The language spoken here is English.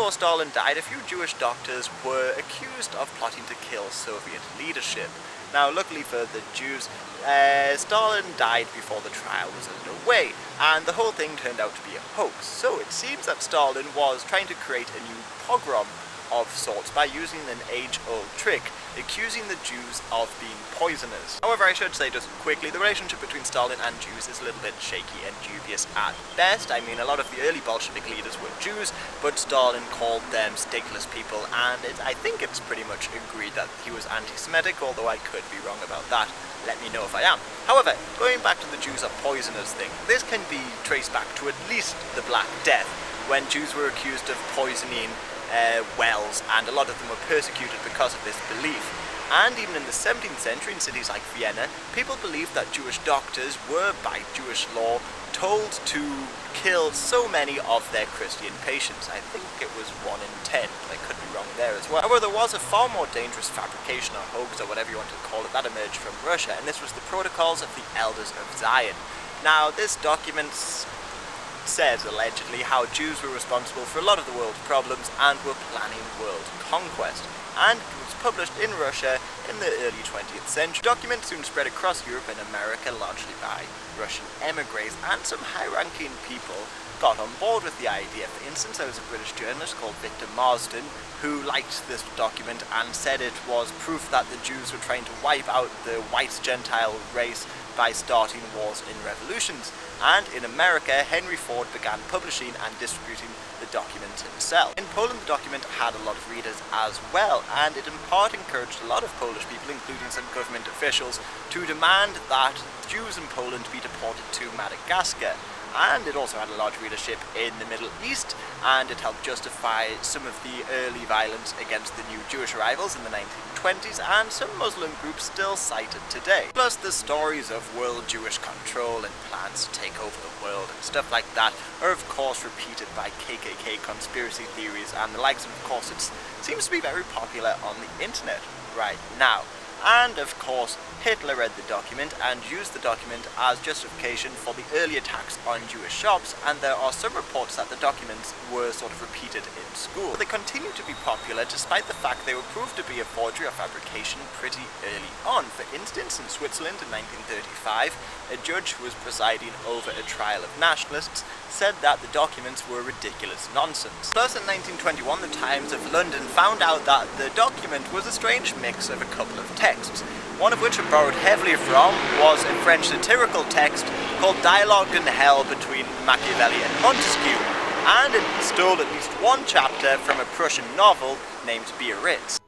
before Stalin died, a few Jewish doctors were accused of plotting to kill Soviet leadership. Now, luckily for the Jews, Stalin died before the trial was underway, and the whole thing turned out to be a hoax. So it seems that Stalin was trying to create a new pogrom of sorts by using an age-old trick, accusing the Jews of being poisoners. However, I should say just quickly, the relationship between Stalin and Jews is a little bit shaky and dubious at best. I mean, a lot of the early Bolshevik leaders were Jews, but Stalin called them stateless people, and I think it's pretty much agreed that he was anti-Semitic, although I could be wrong about that. Let me know if I am. However, going back to the Jews are poisoners thing, this can be traced back to at least the Black Death, when Jews were accused of poisoning wells, and a lot of them were persecuted because of this belief. And even in the 17th century, in cities like Vienna, people believed that Jewish doctors were, by Jewish law, told to kill so many of their Christian patients. I think it was 1 in 10, but I could be wrong there as well. However, there was a far more dangerous fabrication or hoax, or whatever you want to call it, that emerged from Russia, and this was the Protocols of the Elders of Zion. Now, this document says, allegedly, how Jews were responsible for a lot of the world's problems and were planning world conquest, and it was published in Russia in the early 20th century. The document soon spread across Europe and America, largely by Russian emigres, and some high-ranking people got on board with the idea. For instance, there was a British journalist called Victor Marsden who liked this document and said it was proof that the Jews were trying to wipe out the white Gentile race by starting wars and revolutions. And in America, Henry Ford began publishing and distributing the document himself. In Poland, the document had a lot of readers as well, and it in part encouraged a lot of Polish people, including some government officials, to demand that Jews in Poland be deported to Madagascar. And it also had a large readership in the Middle East, and it helped justify some of the early violence against the new Jewish arrivals in the 1920s, and some Muslim groups still cited today. Plus, the stories of world Jewish control and plans to take over the world and stuff like that are of course repeated by KKK conspiracy theories and the likes, and of course it seems to be very popular on the internet right now. And of course, Hitler read the document and used the document as justification for the early attacks on Jewish shops, and there are some reports that the documents were sort of repeated in school. They continue to be popular despite the fact they were proved to be a forgery or fabrication pretty early on. For instance, in Switzerland in 1935, a judge who was presiding over a trial of nationalists said that the documents were ridiculous nonsense. Plus, in 1921, the Times of London found out that the document was a strange mix of a couple of texts, one of which it borrowed heavily from was a French satirical text called Dialogue in Hell between Machiavelli and Montesquieu, and it stole at least one chapter from a Prussian novel named Biarritz.